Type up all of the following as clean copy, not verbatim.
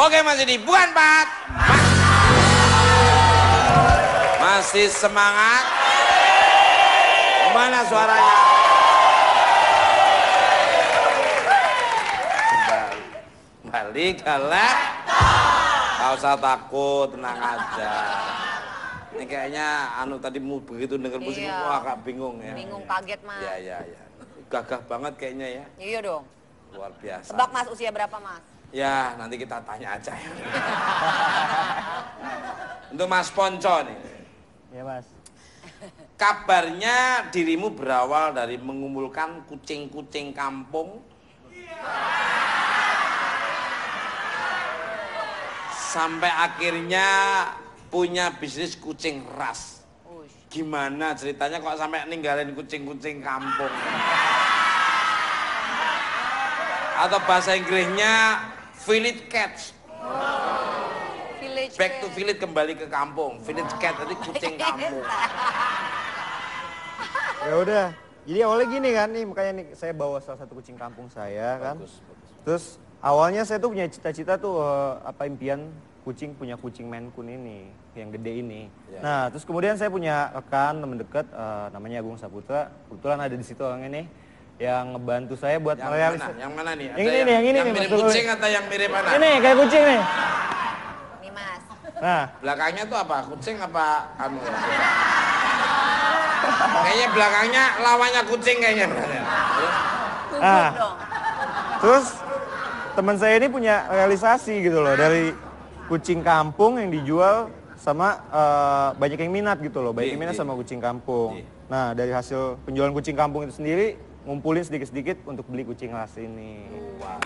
Oke Mas Didi, bukan Pat. Masih semangat. Mana suaranya? Balik galak. Gak usah takut, tenang aja. Ini kayaknya tadi begitu denger musik, wah agak bingung ya. Bingung, kaget Mas. Iya. Gagah banget kayaknya ya. Iya dong. Luar biasa. Tebak Mas, usia berapa Mas? Ya, nanti kita tanya aja ya. Untuk Mas Ponco nih. Iya Mas. Kabarnya dirimu berawal dari mengumpulkan kucing-kucing kampung. Sampai akhirnya punya bisnis kucing ras. Gimana ceritanya kok sampai ninggalin kucing-kucing kampung? Atau bahasa Inggrisnya village cats. Back to village, kembali ke kampung. Village cat tadi kucing kampung. Ya udah. Jadi awalnya gini kan nih, makanya nih saya bawa salah satu kucing kampung saya kan. Bagus. Terus awalnya saya tuh punya cita-cita tuh impian punya kucing Maine Coon ini, yang gede ini. Ya. Nah, terus kemudian saya punya rekan teman dekat namanya Agung Saputra. Kebetulan ada di situ orangnya nih yang ngebantu saya buat merealisasikan. Yang mana nih? Yang ini nih, yang mirip kucing atau yang mirip mana? Ini kayak kucing nih. Nih Mas. Nah, belakangnya tuh apa? Kucing apa anu? Kayaknya belakangnya lawannya kucing kayaknya. Nah, terus teman saya ini punya realisasi gitu loh dari kucing kampung yang dijual sama banyak yang minat gitu loh, banyak yang minat sama kucing kampung. Nah, dari hasil penjualan kucing kampung itu sendiri ngumpulin sedikit-sedikit untuk beli kucing ras ini. Wow.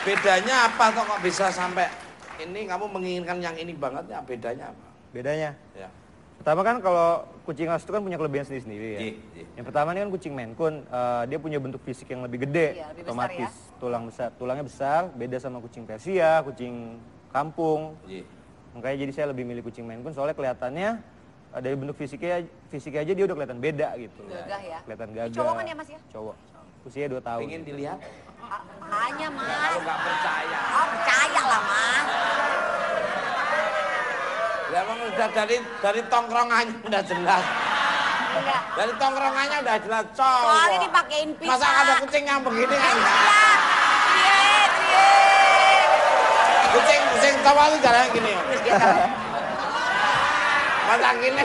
Bedanya apa kok bisa sampai ini kamu menginginkan yang ini banget ya? Bedanya apa? Bedanya? Ya. Pertama kan kalau kucing ras itu kan punya kelebihan sendiri-sendiri ya. Yang pertama ini kan kucing Maine Coon, dia punya bentuk fisik yang lebih gede, lebih otomatis besar, ya? tulangnya besar, beda sama kucing Persia, kucing kampung. Makanya jadi saya lebih milih kucing Maine Coon soalnya kelihatannya dari bentuk fisiknya aja dia udah kelihatan beda gitu. Gagah ya? Kelihatan gagah. Cowok kan ya Mas ya? Cowok. Usia 2 tahun. Pengen dilihat? Hanya Mas. Kalau nggak percaya. Oh, percaya lah Mas. Ya emang udah dari tongkrongannya udah jelas. Enggak. Dari tongkrongannya udah jelas cowok. Soalnya dipakein pita. Masa ada kucing yang begini kan? Kucing cowok itu jalan gini. Masa gini.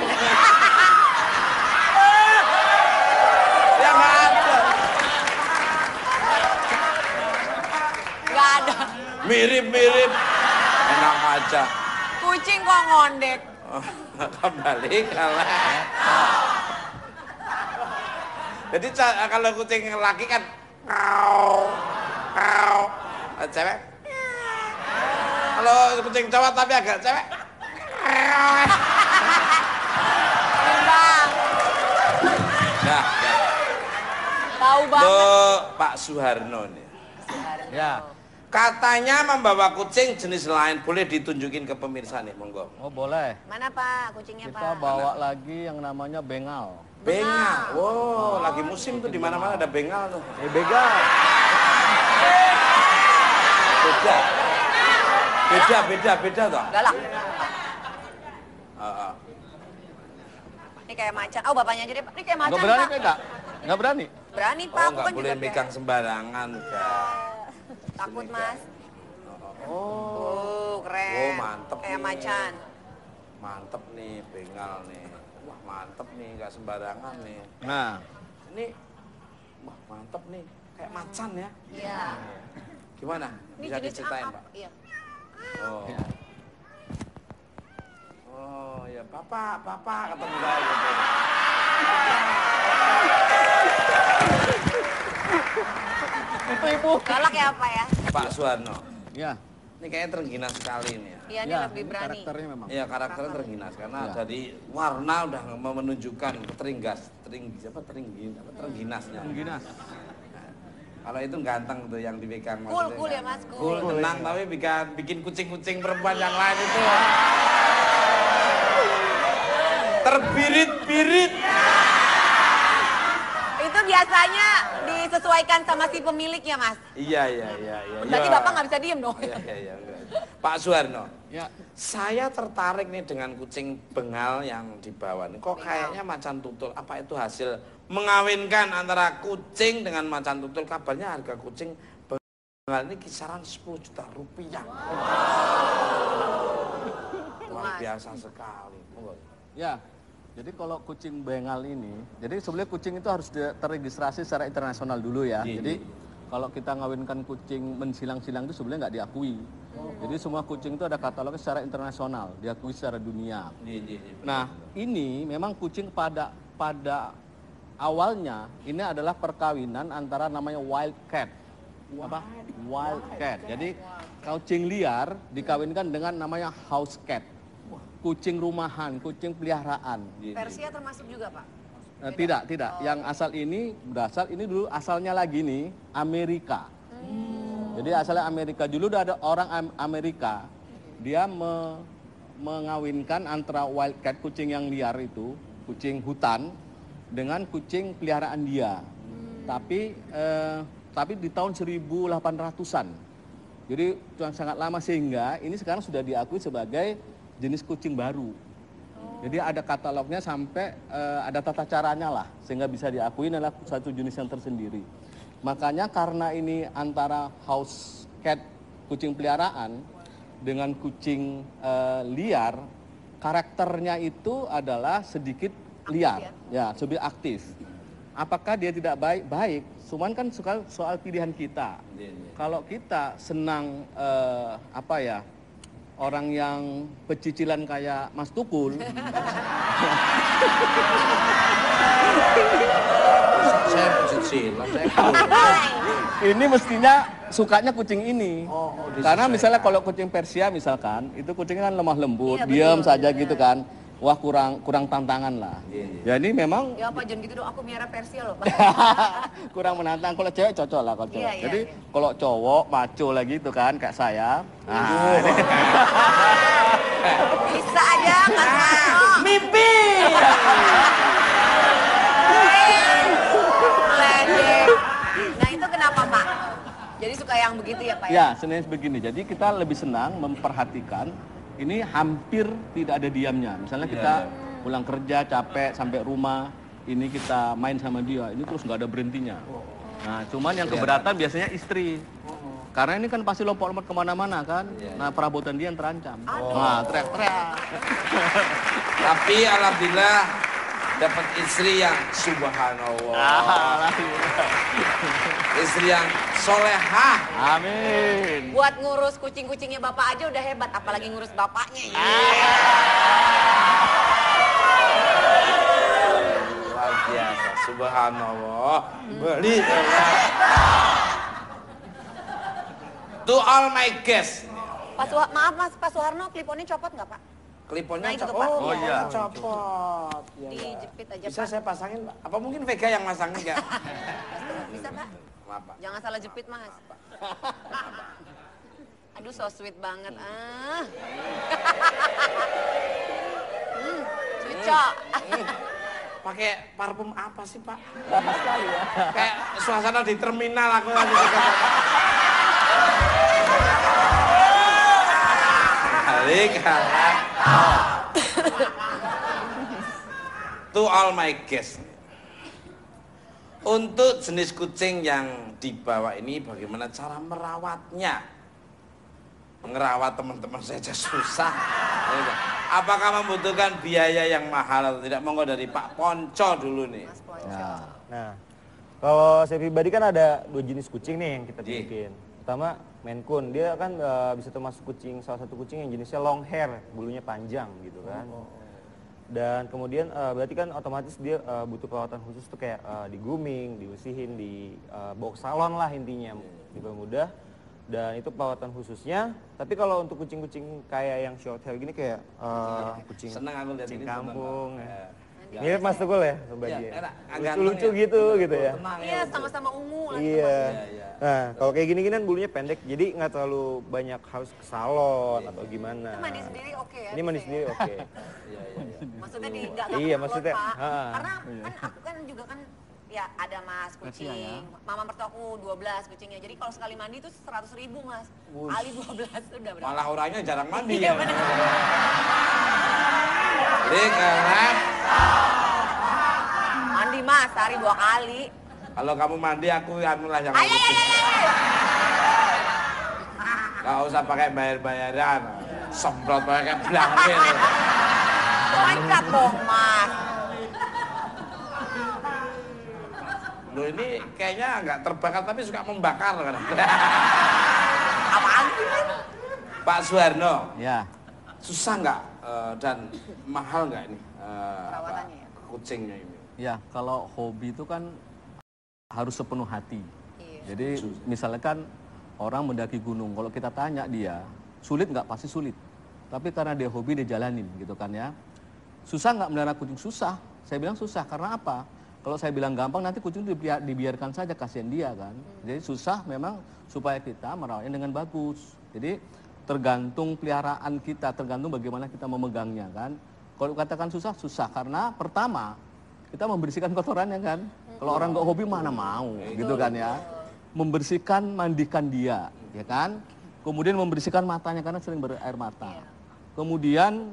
Ya nggak ada. Nggak ada. Mirip-mirip. Enak aja. Kucing kok ngondek. Kembali kalah. Jadi kalau kucing laki kan cewek. Kalau kucing cowok tapi agak cewek. Bang. Dah. Tahu banget. Tuh Pak Suharno nih. Ya. Katanya membawa kucing jenis lain, boleh ditunjukin ke pemirsa nih, monggo. Oh boleh. Mana Pak kucingnya Kita Pak? bawa lagi yang namanya bengal. Bengal. Wow, lagi musim tuh di mana-mana ada bengal tuh. Begal. Beda toh. Galak. Ini kayak macan. Oh bapaknya aja deh Pak. Ini kayak macan Nggak berani Pak. pegang? Nggak berani? Berani Pak. Oh, Aku nggak kan boleh juga megang sembarangan. takut Mas. Oh, Keren. Oh, mantep Kayak nih. macan. Mantep nih, bengal nih. Wah, mantep nih, nggak sembarangan nih. Nah. Ini, wah mantep nih, kayak macan ya. Iya. Gimana? Ini Bisa jenis diceritain, apa? Pak? Iya. Oh. Oh, ya, Papa ketemu saya gitu. Itu ibu. Galak ya Pak ya? Pak Suharno. Ya. Ini kayaknya terengginas sekali nih ya. Iya, ini lebih berani. Karakternya memang. Iya, karakternya terengginas karena dari warna udah menunjukkan terengginasnya. Terengginas. Kalau itu ganteng tuh yang dipegang Cool ya Mas, cool. Tenang, tapi bikin kucing-kucing perempuan yang lain itu terbirit-birit. Itu biasanya di disesuaikan sama si pemiliknya, Mas. Iya. Berarti Bapak nggak bisa diem dong. Iya. Pak Suharno, Ya, saya tertarik nih dengan kucing bengal yang dibawa nih. Kok kayaknya macan tutul? Apa itu hasil mengawinkan antara kucing dengan macan tutul? Kabarnya harga kucing bengal ini kisaran 10 juta rupiah. Luar biasa sekali. ya. Jadi kalau kucing Bengal ini, jadi sebenarnya kucing itu harus terregistrasi secara internasional dulu ya. Iya, Jadi kalau kita ngawinkan kucing mensilang-silang itu sebenarnya nggak diakui. Jadi semua kucing itu ada katalognya secara internasional, diakui secara dunia. Iya. Nah, ini memang kucing pada awalnya ini adalah perkawinan antara namanya wild cat. Apa? Wild cat. Jadi kucing liar dikawinkan dengan namanya house cat. Kucing rumahan, kucing peliharaan. Persia termasuk juga, Pak? Tidak. Yang asal ini berasal, ini dulu asalnya lagi nih Amerika. Jadi asalnya Amerika. Dulu ada orang Amerika, dia mengawinkan antara wild cat, kucing yang liar itu, kucing hutan, dengan kucing peliharaan dia. Tapi di tahun 1800-an. Jadi sangat lama, sehingga ini sekarang sudah diakui sebagai jenis kucing baru. Jadi ada katalognya sampai ada tata caranya lah, sehingga bisa diakui adalah satu jenis yang tersendiri. Makanya karena ini antara house cat, kucing peliharaan, dengan kucing liar, karakternya itu adalah sedikit liar, ya sedikit aktif. Apakah dia tidak baik? Cuman kan soal pilihan kita. Kalau kita senang orang yang pecicilan kayak Mas Tukul. Saya pecicilan, Ini mestinya sukanya kucing ini. Karena misalnya kalau kucing Persia misalkan, itu kucingnya kan lemah lembut, diam saja gitu kan. Wah, kurang tantangan lah. Ya ini memang Ya Pak, jangan gitu dong, aku miara Persia loh, Pak. kurang menantang. Kalau cewek cocok lah kalau cowok. Iya, Jadi iya. kalau cowok maco lagi itu kan kayak saya. Ini. Bisa aja, Mas Mano. mimpi. Ledek. Nah itu kenapa, Pak? Jadi suka yang begitu ya, Pak? Ya, sebenarnya begini. Jadi kita lebih senang memperhatikan ini hampir tidak ada diamnya. Misalnya kita pulang kerja capek sampai rumah, ini kita main sama dia, ini terus nggak ada berhentinya. Nah, cuman yang keberatan biasanya istri. Karena ini kan pasti lompat-lompat kemana-mana kan. Nah, perabotan dia yang terancam. Nah, teriak-teriak. Tapi alhamdulillah dapat istri yang subhanallah. Istri yang solehah. Amin. Buat ngurus kucing-kucingnya Bapak aja udah hebat, apalagi ngurus bapaknya. Luar biasa, subhanallah. Beli. To all my guests. Maaf Mas, Pak Suharno, kliponnya copot nggak Pak? Kliponnya Nah, itu, copot. Pak. Oh iya. Copot. Dijepit aja Bisa Pak. saya pasangin, Pak? Apa mungkin Vega yang masangin enggak? Bisa Pak? Maaf, Pak. Jangan salah jepit Mas. Aduh, so sweet banget. Cucok. Pakai parfum apa sih, Pak? Lama sekali ya. Kayak suasana di terminal aku lagi. Balik. To all my guests. Untuk jenis kucing yang dibawa ini bagaimana cara merawatnya? Ngerawat teman-teman saja susah. Apakah membutuhkan biaya yang mahal atau tidak? Monggo dari Pak Ponco dulu nih. Mas Ponco. Nah, kalau saya pribadi kan ada 2 jenis kucing nih yang kita Iya. bikin. Pertama, Maine Coon. Dia kan bisa termasuk salah satu kucing yang jenisnya long hair, bulunya panjang gitu kan. Dan kemudian berarti kan otomatis dia butuh perawatan khusus tuh kayak di grooming, dibersihin, bawa ke salon lah intinya, dipermudah. Dan itu perawatan khususnya. Tapi kalau untuk kucing-kucing kayak yang short hair gini kayak kucing Seneng aku lihat kucing ini. kampung. Ya. Mirip Mas Tukul ya, Sobat Iya, dia. enak, agak Lucu-lucu ganteng ya. gitu ya. Tenang ya, Iya, lucu. sama-sama ungu lagi. Iya. Iya. Nah, kalau kayak gini-gini kan bulunya pendek, jadi nggak terlalu banyak harus ke salon atau gimana. Itu mandi sendiri oke ya? Ini mandi bisa ya? sendiri oke. Maksudnya di nggak Iya, keluar, maksudnya, Pak. ha. Karena kan aku kan juga kan Ya ada mas kucing. Persia, ya. Mama mertuaku 12 kucingnya. Jadi kalau sekali mandi itu 100.000 mas. Wush. Kali 12 udah berapa? Malah orangnya jarang mandi Iya ya. bener. Keren. Mandi mas, sehari 2 kali. Kalau kamu mandi aku anulah yang Ayo, ngurusin. ayo, ayo. Gak usah pakai bayar-bayaran. Semprot pakai belangkil. Loncat dong mas. Loh ini kayaknya nggak terbakar tapi suka membakar kan. Apaan sih mas? Pak Suharno, Ya, susah nggak dan mahal nggak ini Perawatannya ya? kucingnya ini? ya kalau hobi itu kan harus sepenuh hati. Iya. Jadi misalkan orang mendaki gunung, kalau kita tanya dia, sulit nggak? Pasti sulit. Tapi karena dia hobi, dia jalanin gitu kan ya. Susah nggak melihara kucing? Susah. Saya bilang susah, karena apa? Kalau saya bilang gampang, nanti kucing itu dibiarkan saja, kasihan dia kan. Jadi susah memang supaya kita merawatnya dengan bagus. Jadi tergantung peliharaan kita, tergantung bagaimana kita memegangnya kan. Kalau katakan susah, susah karena pertama kita membersihkan kotorannya kan. Kalau orang nggak hobi mana mau gitu kan ya. Membersihkan, mandikan dia, ya kan. Kemudian membersihkan matanya karena sering berair mata. Kemudian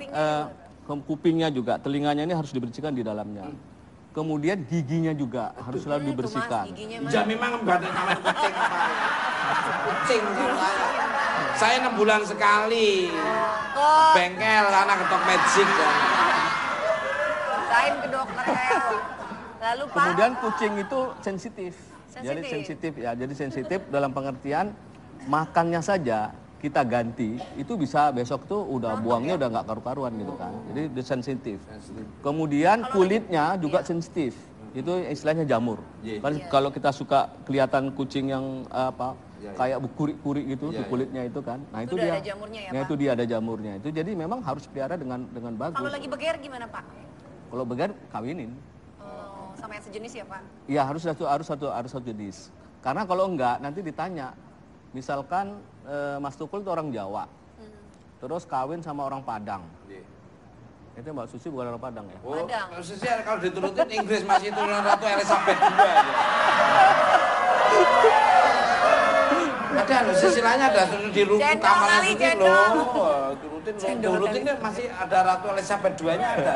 kupingnya juga, telinganya ini harus dibersihkan di dalamnya. Kemudian giginya juga harus selalu dibersihkan. Ya memang badan sama kucing apa? Kucing saya 6 bulan sekali. Bengkel anak ketok magic kan. Sain ke dokter Hel. Lalu Pak. Kemudian kucing itu sensitif. Jadi Sensitif. sensitif ya. Jadi sensitif dalam pengertian makannya saja kita ganti, itu bisa besok tuh udah buangnya udah nggak karu-karuan gitu kan. Jadi dia sensitif. Kemudian kulitnya juga sensitif. Itu istilahnya jamur. Kan kalau kita suka kelihatan kucing yang kayak berkurik-kurik gitu tuh kulitnya itu kan. Nah itu udah dia. ada jamurnya ya, Nah Pak? itu dia ada jamurnya. Itu jadi memang harus pelihara dengan bagus. Kalau lagi beger gimana Pak? Kalau begar kawinin. Oh, sama yang sejenis ya Pak? Iya harus satu jenis. Karena kalau enggak nanti ditanya, misalkan Mas Tukul itu orang Jawa, terus kawin sama orang Padang. Itu Mbak Susi bukan orang Padang ya? Oh, Padang. Susi kalau diturutin Inggris masih turunan Ratu Elizabeth juga. Ada loh, silsilahnya ada di ruku Cendol kamarnya kali, Susi cendol. loh. Turutin deh masih ada Ratu Elizabeth 2-nya ada.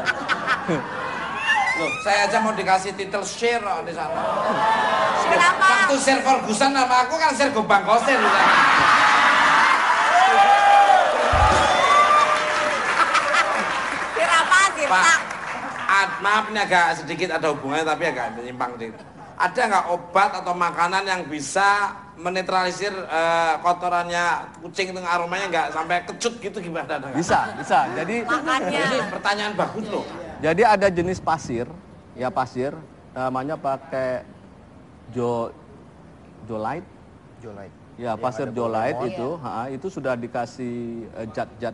Loh, saya aja mau dikasih titel Sir di sana. Kenapa? Waktu Sir Ferguson sama aku kan Sir Gobang Kosir. Kenapa sih Pak? Maaf ini agak sedikit ada hubungannya tapi agak menyimpang dikit. Ada nggak obat atau makanan yang bisa menetralisir kotorannya kucing dengan aromanya nggak sampai kecut gitu gimana? Ada nggak? Bisa. Jadi Makannya. Ini pertanyaan bagus loh. Jadi ada jenis pasir, ya pasir, namanya pakai jolite. Jolite. Ya Yang pasir ada jolite berlemon. itu sudah dikasih zat-zat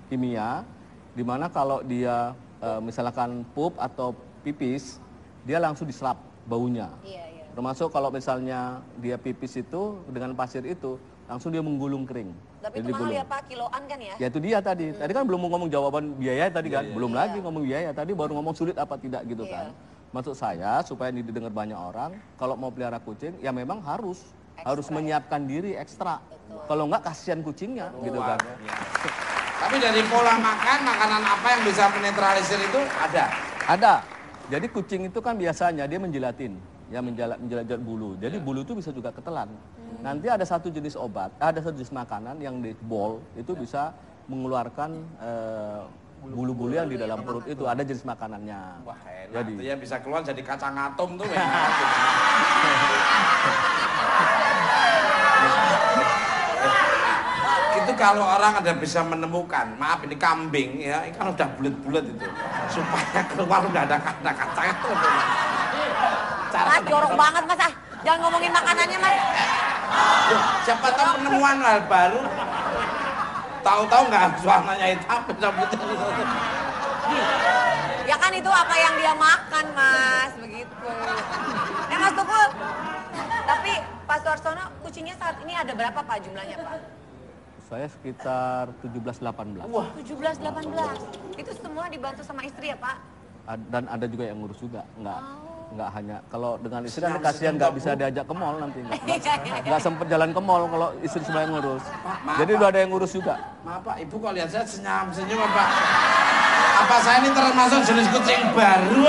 kimia, dimana kalau dia misalkan pup atau pipis, dia langsung diserap baunya. Iya. Termasuk kalau misalnya dia pipis itu dengan pasir itu, langsung dia menggulung kering. Tapi Jadi itu mahal digulung. ya Pak, kiloan kan ya? Ya itu dia tadi. Tadi kan belum mau ngomong jawaban biaya tadi kan. Belum lagi ngomong biaya. Tadi baru ngomong sulit apa tidak gitu Iya. kan. Maksud saya supaya ini didengar banyak orang, kalau mau pelihara kucing ya memang harus menyiapkan diri ekstra. Kalau enggak kasihan kucingnya gitu kan. Tapi dari pola makan, makanan apa yang bisa menetralisir itu ada? Ada. Jadi kucing itu kan biasanya dia menjilatin, ya menjilat bulu. Jadi bulu itu bisa juga ketelan. Nanti ada satu jenis obat, ada satu jenis makanan yang di bol itu bisa mengeluarkan bulu-bulu yang di dalam perut itu. Ada jenis makanannya. Wah enak, Jadi itu ya bisa keluar jadi kacang atom tuh enak. Itu kalau orang ada bisa menemukan, maaf ini kambing ya, ini kan udah bulat-bulat itu, supaya keluar udah ada kacang itu. Mas, jorok banget Mas ah. Jangan ngomongin makanannya Mas. Siapa tahu penemuan hal baru, tahu-tahu nggak warnanya hitam, putih. Ya kan itu apa yang dia makan Mas, begitu. Mas Tukul, tapi Pak Suarsono kucingnya saat ini ada berapa Pak jumlahnya Pak? saya sekitar 17-18. Wah, 17-18. Itu semua dibantu sama istri ya Pak? Dan ada juga yang ngurus juga, enggak. Oh. nggak hanya kalau dengan istri kan kasihan nggak bisa diajak ke mall nanti nggak sempet jalan ke mall kalau istri semua yang ngurus. Jadi udah ada yang ngurus juga. Maaf Pak, Ibu kok lihat saya senyum Pak? Apa saya ini termasuk jenis kucing baru?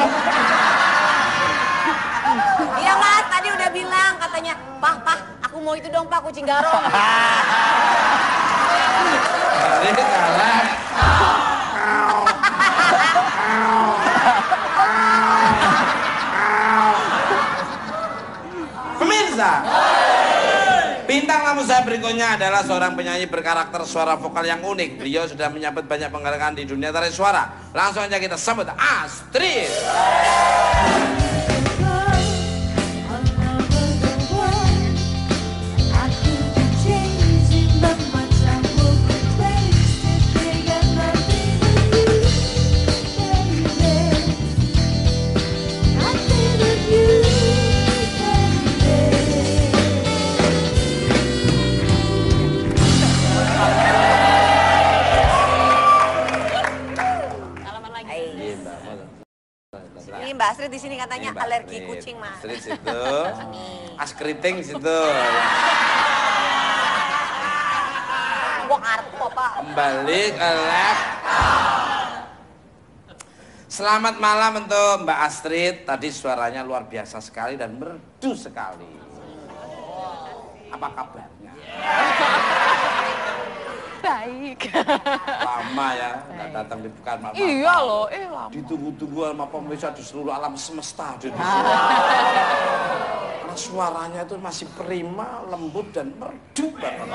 Iya Mas, tadi udah bilang katanya, Pak, aku mau itu dong Pak, kucing garong. Jadi kalah. Pemirsa, bintang tamu saya berikutnya adalah seorang penyanyi berkarakter suara vokal yang unik. Beliau sudah menyabet banyak penghargaan di dunia tarik suara. Langsung aja kita sambut Astrid. Ini Mbak Astrid di sini katanya alergi kucing, Mas. Astrid situ, askriting situ. Gua kartu Pak. Kembali ke lab. Selamat malam untuk Mbak Astrid. Tadi suaranya luar biasa sekali dan merdu sekali. Apa kabarnya? Baik. Lama ya, nggak datang di Pekan Mama. Iya loh, lama. Ditunggu-tunggu sama pemirsa di seluruh alam semesta. Karena suaranya itu masih prima, lembut dan merdu banget.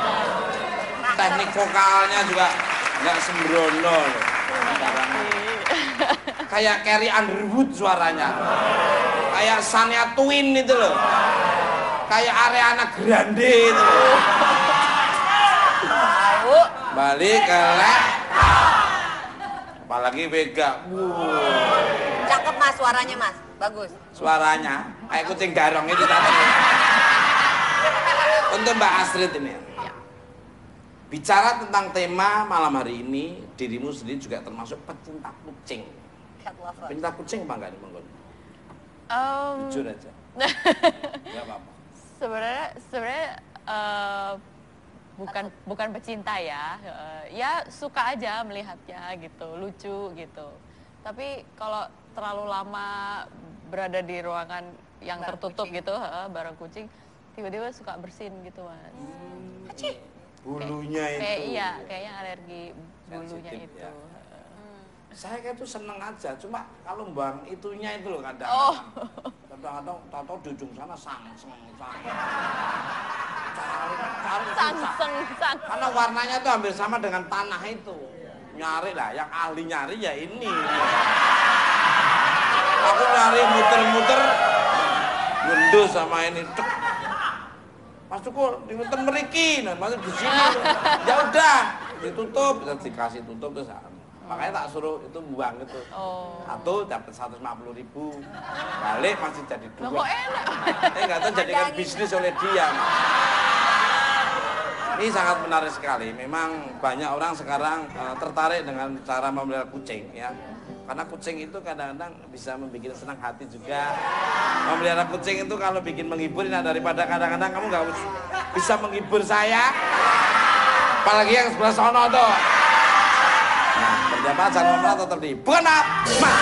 Teknik vokalnya juga nggak sembrono loh. Kayak Carrie Underwood suaranya. Kayak Shania Twain itu loh. Kayak Ariana Grande itu loh. Balik ke lab. Apalagi Vega. Cakep Mas suaranya Mas, bagus. Suaranya kayak kucing garong itu tadi. Untuk Mbak Astrid ini. Bicara tentang tema malam hari ini, dirimu sendiri juga termasuk pecinta kucing. Cat lover. Pecinta kucing apa enggak nih Monggon? Jujur aja. Enggak apa-apa. Sebenarnya bukan pecinta ya, ya suka aja melihatnya gitu, lucu gitu. Tapi kalau terlalu lama berada di ruangan yang bareng tertutup kucing. gitu, bareng kucing, tiba-tiba suka bersin gitu Mas. Bulunya itu. Iya, kayaknya alergi bulunya Sensitif, itu. ya. Saya kayak itu seneng aja, cuma kalau bang itunya itu loh kadang. Oh. Kadang-kadang tahu di ujung sana sang. Sang. Karena warnanya tuh hampir sama dengan tanah itu. Nyari lah, yang ahli nyari ya ini. Aku nyari muter-muter, gendus sama ini. Cek. Mas Tukul, dimuter meriki, nah masuk di sini. Ya udah, ditutup, dikasih tutup terus. Makanya tak suruh itu buang gitu. Satu dapat 150.000. Balik masih jadi Loh, 2. kok enak? Nggak tahu jadikan bisnis oleh dia. Ini sangat menarik sekali. Memang banyak orang sekarang tertarik dengan cara memelihara kucing ya. Karena kucing itu kadang-kadang bisa membuat senang hati juga. Memelihara kucing itu kalau bikin menghibur, nah daripada kadang-kadang kamu nggak bisa menghibur saya. Apalagi yang sebelah sono tuh. Nah, berjamaah jangan tetap di Bukan Mas.